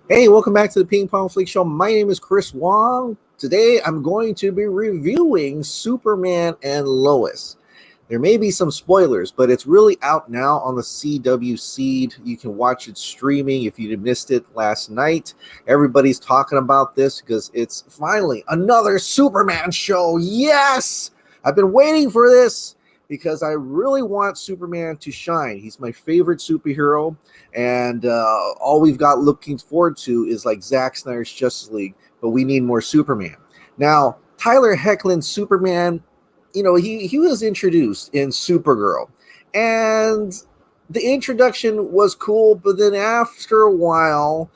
Hey, welcome back to the Ping Pong Flix Show. My name is Chris Wong. Today I'm going to be reviewing Superman and Lois. There may be some spoilers, but it's really out now on the CW Seed. You can watch it streaming if you missed it last night. Everybody's talking about this because it's finally another Superman show. Yes! I've been waiting for this because I really want Superman to shine. He's my favorite superhero, and all we've got looking forward to is like Zack Snyder's Justice League, but we need more Superman. Now, Tyler Hoechlin's Superman, he was introduced in Supergirl, and the introduction was cool, but then after a while,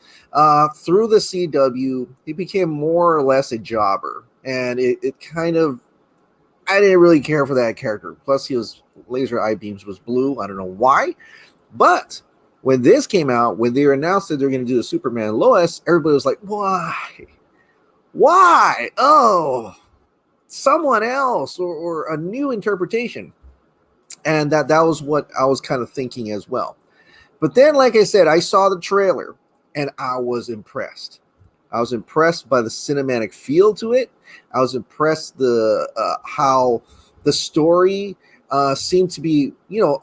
through the CW, he became more or less a jobber, and it kind of, I didn't really care for that character. Plus, his laser eye beams was blue. I don't know why, but when this came out, when they announced that they're going to do the Superman and Lois, everybody was like, "Why? Why? Oh, someone else or a new interpretation." And that was what I was kind of thinking as well. But then, like I said, I saw the trailer and I was impressed. I was impressed by the cinematic feel to it. I was impressed how the story seemed to be,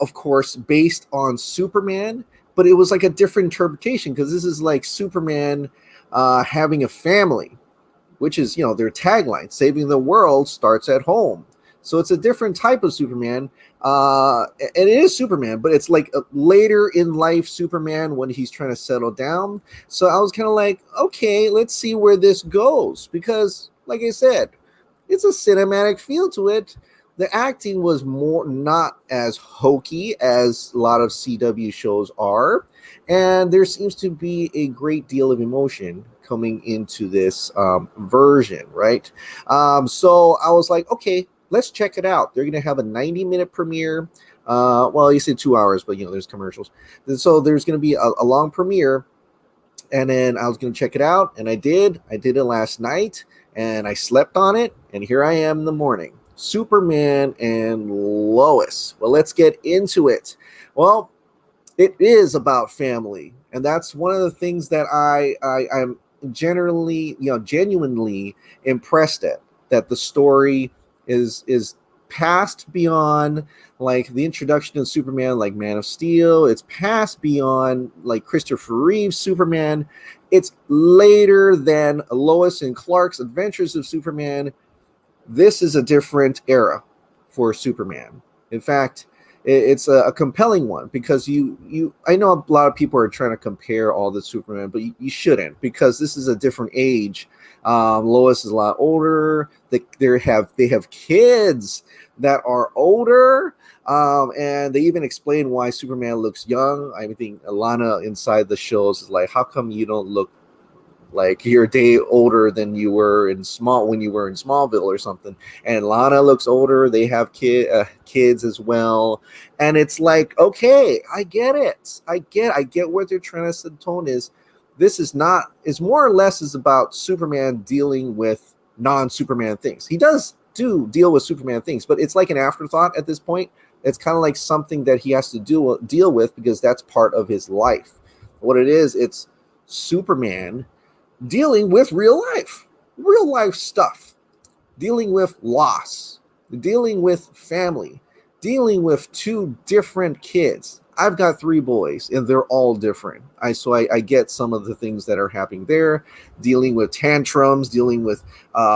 of course, based on Superman, but it was like a different interpretation because this is like Superman having a family, which is, their tagline: "Saving the world starts at home." So it's a different type of Superman. And it is Superman, but it's like a later in life Superman when he's trying to settle down. So I was kind of like, okay, let's see where this goes. Because, like I said, it's a cinematic feel to it. The acting was more not as hokey as a lot of CW shows are. And there seems to be a great deal of emotion coming into this version, right? So I was like, okay, let's check it out. They're going to have a 90-minute premiere. Well, you said 2 hours, but there's commercials. And so there's going to be a long premiere. And then I was going to check it out, and I did. I did it last night, and I slept on it, and here I am in the morning. Superman and Lois. Well, let's get into it. Well, it is about family, and that's one of the things that I'm generally, genuinely impressed at. That the story is past beyond like the introduction of Superman, like Man of Steel. It's past beyond like Christopher Reeve's Superman. It's later than Lois and Clark's Adventures of Superman. This is a different era for Superman. In fact, it's a compelling one because I know a lot of people are trying to compare all the Superman, but you shouldn't, because this is a different age. Lois is a lot older. They have kids that are older, and they even explain why Superman looks young. I think Alana inside the shows is like, how come you don't look like you're a day older than you were when you were in Smallville or something? And Lana looks older. They have kids as well, and it's like, okay, I get it. I get what they're trying to set the tone is. This is not. It's more or less is about Superman dealing with non-Superman things. He does deal with Superman things, but it's like an afterthought at this point. It's kind of like something that he has to deal with because that's part of his life. What it is, it's Superman dealing with real life stuff, dealing with loss, dealing with family, dealing with two different kids. I've got three boys, and they're all different. I get some of the things that are happening there, dealing with tantrums, dealing with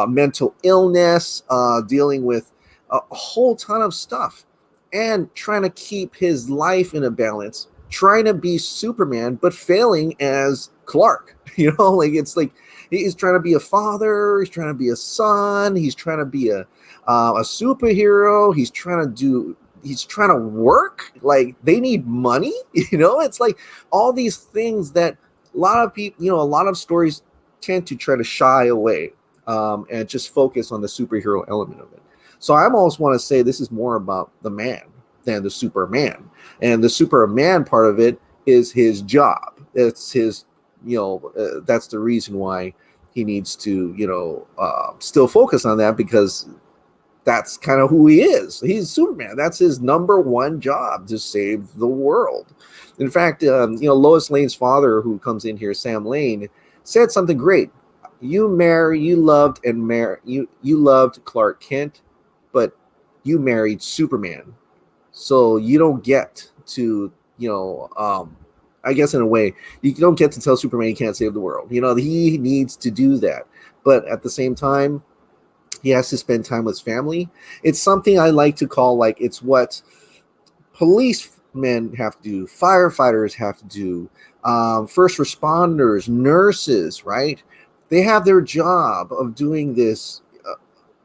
mental illness, dealing with a whole ton of stuff, and trying to keep his life in a balance, trying to be Superman, but failing as Clark. Like it's like he's trying to be a father, he's trying to be a son, he's trying to be a superhero, he's trying to work. Like they need money. It's like all these things that a lot of people, a lot of stories tend to try to shy away and just focus on the superhero element of it. So I almost want to say this is more about the man than the Superman, and the Superman part of it is his job. It's his that's the reason why he needs to still focus on that, because that's kind of who he is. He's Superman. That's his number one job, to save the world. In fact, Lois Lane's father, who comes in here, Sam Lane, said something great. You loved Clark Kent, but you married Superman. So you don't get to, I guess in a way, you don't get to tell Superman he can't save the world. He needs to do that. But at the same time, he has to spend time with his family. It's something I like to call, like, it's what policemen have to do, firefighters have to do, first responders, nurses, right? They have their job of doing this,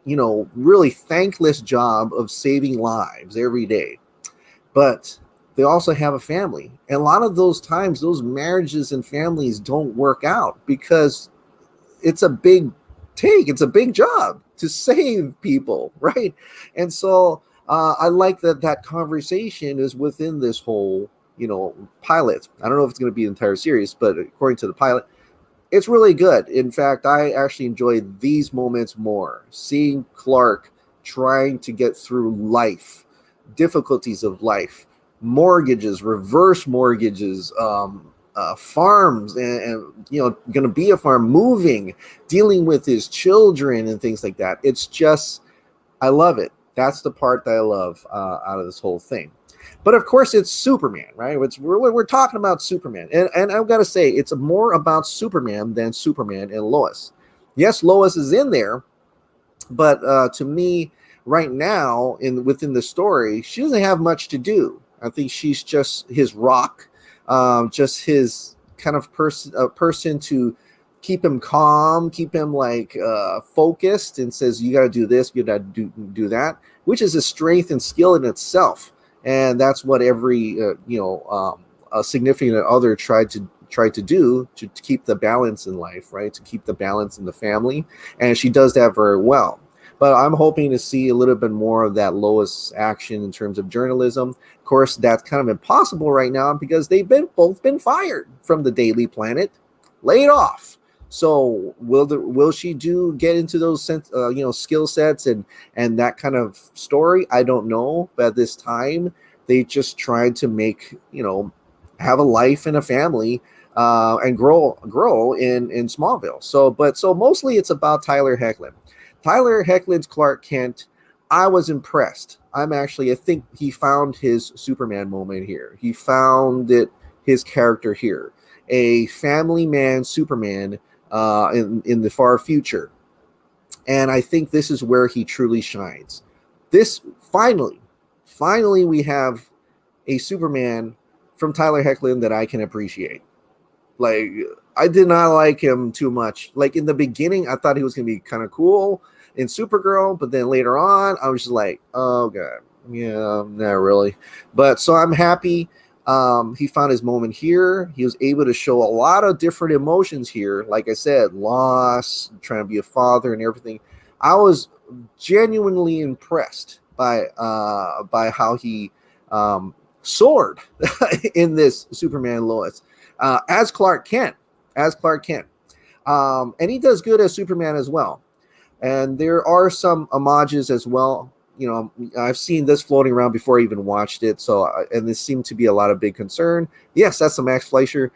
really thankless job of saving lives every day. But they also have a family. And a lot of those times, those marriages and families don't work out because it's a big it's a big job to save people, right? And so I like that conversation is within this whole, pilot. I don't know if it's going to be the entire series, but according to the pilot, it's really good. In fact, I actually enjoy these moments more. Seeing Clark trying to get through life, difficulties of life, mortgages, reverse mortgages, farms, and going to be a farm, moving, dealing with his children and things like that. It's just, I love it. That's the part that I love out of this whole thing. But of course, it's Superman, right? We're talking about Superman. And I've got to say, it's more about Superman than Superman and Lois. Yes, Lois is in there, but to me, right now, within the story, she doesn't have much to do. I think she's just his rock, just his kind of person to keep him calm, keep him focused, and says, you got to do this, you got to do that, which is a strength and skill in itself. And that's what every a significant other tried to do to keep the balance in life, right? To keep the balance in the family, and she does that very well. But I'm hoping to see a little bit more of that Lois action in terms of journalism. Of course, that's kind of impossible right now because they've both been fired from the Daily Planet, laid off. So will she get into those skill sets and that kind of story? I don't know. But at this time, they just tried to make have a life and a family and grow in Smallville. So mostly it's about Tyler Hoechlin. Tyler Hoechlin's Clark Kent, I was impressed. I think he found his Superman moment here. He found his character here. A family man Superman in the far future. And I think this is where he truly shines. This finally we have a Superman from Tyler Hoechlin that I can appreciate. Like, I did not like him too much. Like, in the beginning, I thought he was going to be kind of cool in Supergirl, but then later on, I was just like, oh, God. Yeah, not really. But so I'm happy he found his moment here. He was able to show a lot of different emotions here. Like I said, loss, trying to be a father and everything. I was genuinely impressed by how he soared in this Superman Lois. As Clark Kent. And he does good as Superman as well. And there are some homages as well. I've seen this floating around before I even watched it. And this seemed to be a lot of big concern. Yes, that's the Max Fleischer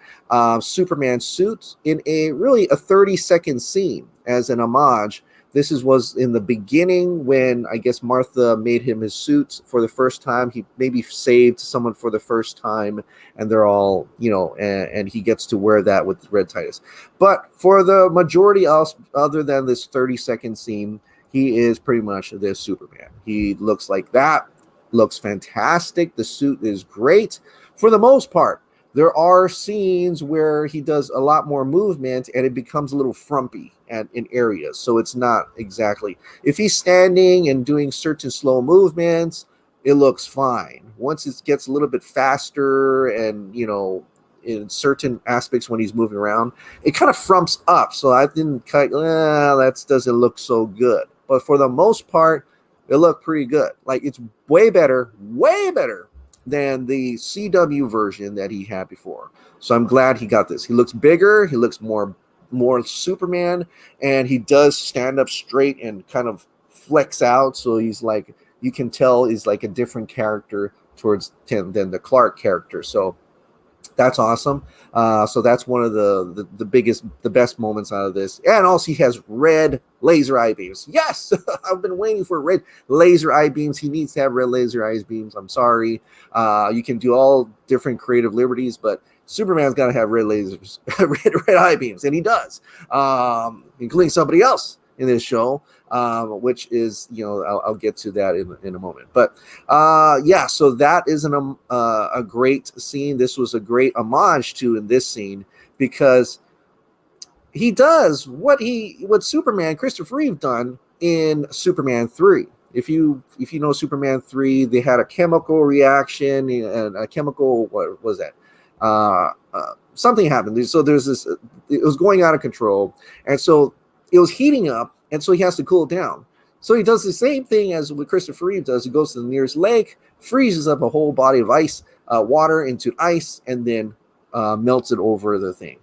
Superman suit in a 30-second scene as an homage. This was in the beginning when I guess Martha made him his suit for the first time. He maybe saved someone for the first time, and they're all, and he gets to wear that with Red Titus. But for the majority else, other than this 30-second scene, he is pretty much this Superman. He looks like that, looks fantastic. The suit is great for the most part. There are scenes where he does a lot more movement and it becomes a little frumpy in areas. So it's not exactly. If he's standing and doing certain slow movements, it looks fine. Once it gets a little bit faster and, in certain aspects when he's moving around, it kind of frumps up. So I didn't that doesn't look so good. But for the most part, it looked pretty good. Like, it's way better than the CW version that he had before. So I'm glad he got this. He looks bigger. He looks more Superman, and he does stand up straight and kind of flex out, so he's like, you can tell he's like a different character towards him than the Clark character. So that's awesome. So that's one of the biggest, the best moments out of this. And also he has red laser eye beams. Yes, I've been waiting for red laser eye beams. He needs to have red laser eye beams. I'm sorry. You can do all different creative liberties, but Superman's got to have red lasers, red eye beams, and he does, including somebody else in this show, which is, I'll get to that in a moment. But yeah, so that is a great scene. This was a great homage to in this scene, because he does what Superman Christopher Reeve done in Superman 3. If you know Superman 3, they had a chemical reaction and a chemical, what was that? Something happened. So there's this, it was going out of control, and so it was heating up, and so he has to cool it down. So he does the same thing as what Christopher Reeve does. He goes to the nearest lake, freezes up a whole body of ice, water into ice, and then melts it over the thing.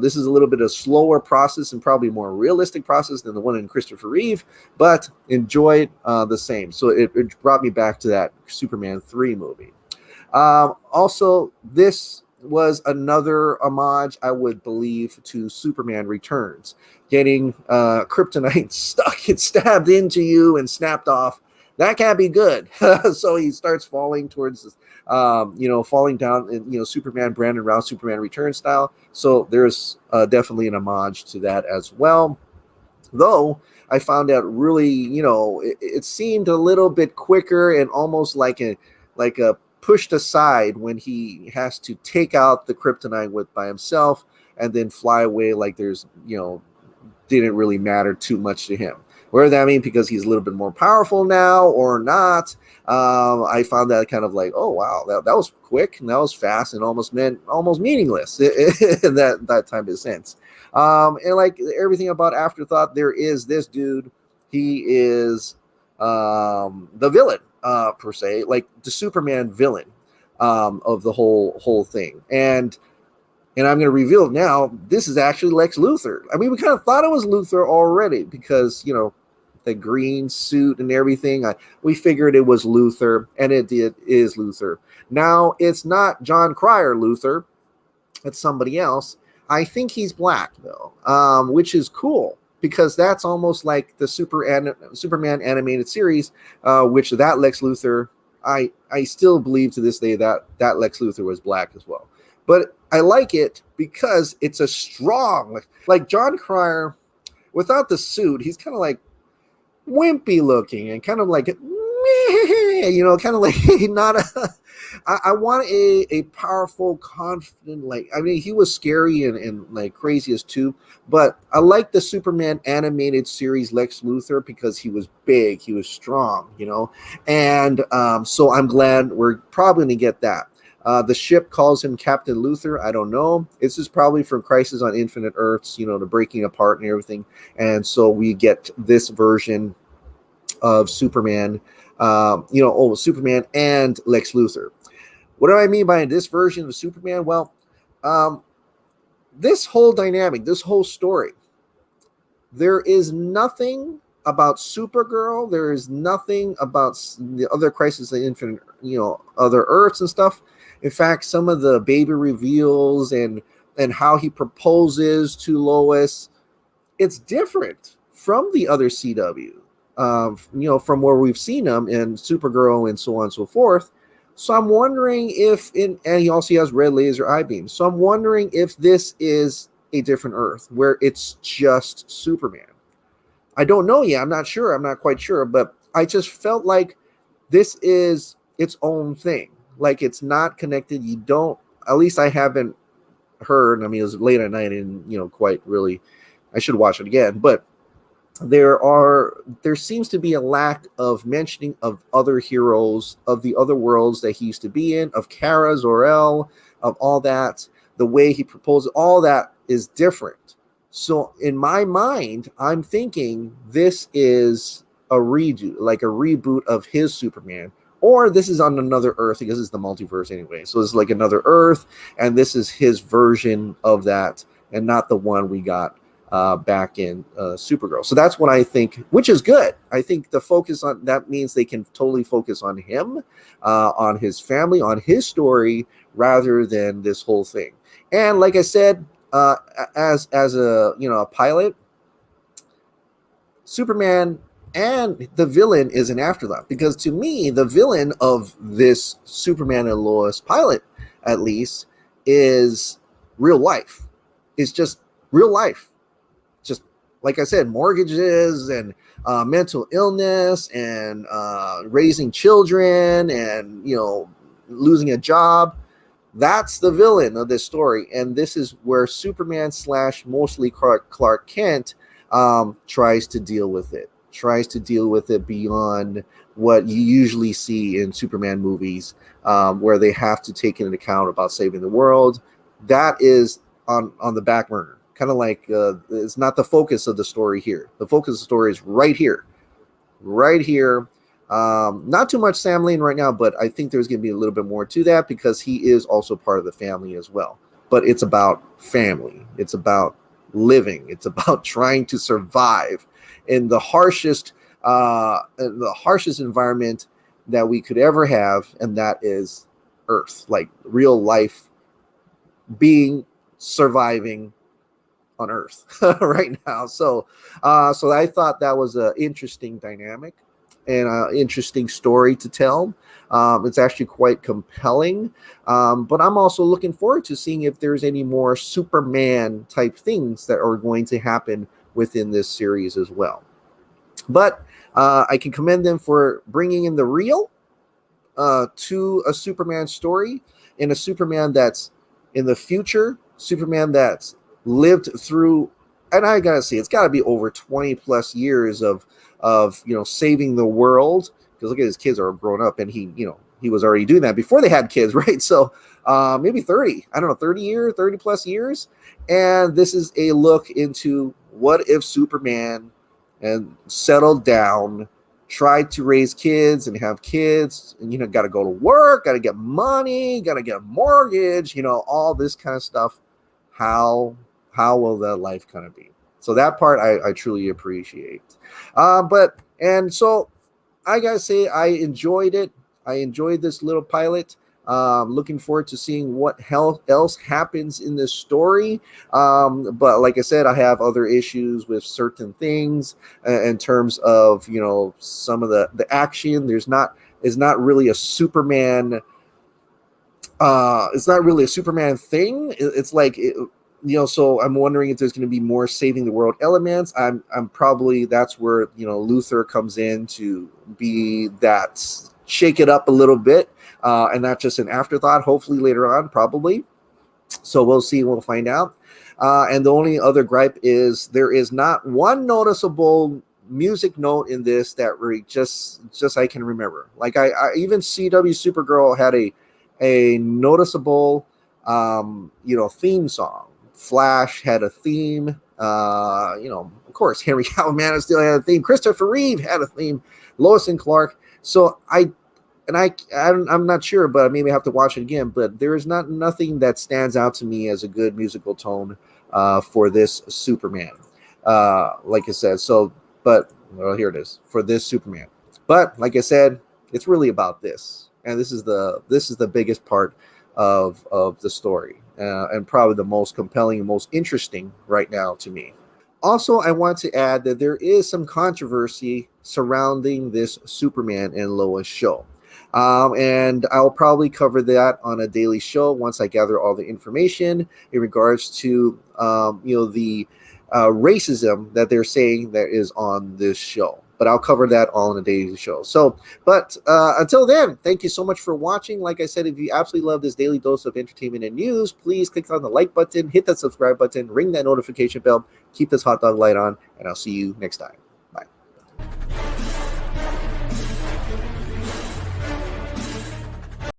This is a little bit of slower process and probably more realistic process than the one in Christopher Reeve, but enjoyed the same. So it brought me back to that Superman 3 movie. Also, this was another homage, I would believe, to Superman Returns. Getting kryptonite stuck and stabbed into you and snapped off. That can't be good. So he starts falling towards, falling down, and, Superman Brandon Routh, Superman Returns style. So there's definitely an homage to that as well. Though I found out really, it seemed a little bit quicker and almost like a pushed aside when he has to take out the kryptonite by himself and then fly away, like there's, didn't really matter too much to him. Whether that means because he's a little bit more powerful now or not, I found that kind of like, oh wow, that was quick and that was fast and almost meaningless in that type of sense. And like everything about Afterthought, there is this dude. He is the villain, per se, like the Superman villain of the whole thing. And I'm going to reveal it now. This is actually Lex Luthor. I mean, we kind of thought it was Luthor already because, the green suit and everything. We figured it was Luthor, and it is Luthor. Now, it's not John Cryer Luthor. It's somebody else. I think he's black, though, which is cool because that's almost like the Superman animated series, which that Lex Luthor, I still believe to this day that Lex Luthor was black as well. But I like it because it's a strong, like John Cryer, without the suit, he's kind of like wimpy looking and kind of like, kind of like not a, I want a powerful, confident, like, I mean, he was scary and like craziest too, but I like the Superman animated series Lex Luthor because he was big, he was strong, and so I'm glad we're probably going to get that. The ship calls him Captain Luthor. I don't know. This is probably from Crisis on Infinite Earths, the breaking apart and everything. And so we get this version of Superman, Superman and Lex Luthor. What do I mean by this version of Superman? Well, this whole dynamic, this whole story, there is nothing about Supergirl. There is nothing about the other Crisis on Infinite, other Earths and stuff. In fact, some of the baby reveals and how he proposes to Lois, it's different from the other CW, from where we've seen him in Supergirl and so on and so forth. So I'm wondering and he also has red laser eye beams. So I'm wondering if this is a different Earth where it's just Superman. I don't know yet. I'm not sure. I'm not quite sure, but I just felt like this is its own thing. Like it's not connected. You don't, at least I haven't heard. I mean, it was late at night and, quite really, I should watch it again, but there seems to be a lack of mentioning of other heroes, of the other worlds that he used to be in, of Kara, Zor-El, of all that. The way he proposed, all that is different. So in my mind, I'm thinking this is a redo, like a reboot of his Superman. Or this is on another Earth because it's the multiverse anyway. So it's like another Earth, and this is his version of that, and not the one we got back in Supergirl. So that's what I think, which is good. I think the focus on that means they can totally focus on him, on his family, on his story, rather than this whole thing. And like I said, as a a pilot, Superman and the villain is an afterthought, because to me the villain of this Superman and Lois pilot, at least, is real life. It's just real life. Just like I said, mortgages and mental illness and raising children and losing a job. That's the villain of this story, and this is where Superman / mostly Clark Kent tries to deal with it. Tries to deal with it beyond what you usually see in Superman movies, where they have to take into account about saving the world. That is on the back burner. Kind of like it's not the focus of the story here. The focus of the story is right here. Right here. Not too much Sam Lane right now, but I think there's going to be a little bit more to that because he is also part of the family as well. But it's about family. It's about living. It's about trying to survive in the harshest environment that we could ever have, and that is Earth, like real life being surviving on Earth right now. So I thought that was an interesting dynamic and an interesting story to tell. It's actually quite compelling, but I'm also looking forward to seeing if there's any more Superman type things that are going to happen within this series as well. But I can commend them for bringing in the real to a Superman story, and a Superman that's in the future, Superman that's lived through, and I gotta say, it's got to be over 20 plus years of saving the world, because look at his kids are grown up, and he was already doing that before they had kids, right? So maybe 30 plus years. And this is a look into what if Superman and settled down, tried to raise kids and have kids, and got to go to work, got to get money, got to get a mortgage, all this kind of stuff. How will that life kind of be? So that part I truly appreciate. So I gotta say, I enjoyed it. I enjoyed this little pilot. Looking forward to seeing what else happens in this story. But like I said, I have other issues with certain things in terms of some of the action. It's not really a Superman. It's not really a Superman thing. It's like so I'm wondering if there's going to be more saving the world elements. I'm probably, that's where Luthor comes in to be that, shake it up a little bit, and not just an afterthought. Hopefully later on, probably. So we'll see. We'll find out. And the only other gripe is there is not one noticeable music note in this that really just I can remember. Like I even CW Supergirl had a noticeable theme song. Flash had a theme. Of course, Henry Cavill Man still had a theme. Christopher Reeve had a theme. Lois and Clark. So I'm not sure, but maybe I have to watch it again. But there is nothing that stands out to me as a good musical tone for this Superman. Like I said, here it is for this Superman. But like I said, it's really about this, and this is the biggest part of the story, and probably the most compelling and most interesting right now to me. Also, I want to add that there is some controversy surrounding this Superman and Lois show. And I'll probably cover that on a daily show once I gather all the information in regards to, the racism that they're saying that is on this show. But I'll cover that all in a daily show. But until then, thank you so much for watching. Like I said, if you absolutely love this daily dose of entertainment and news, please click on the like button, hit that subscribe button, ring that notification bell, keep this hot dog light on, and I'll see you next time.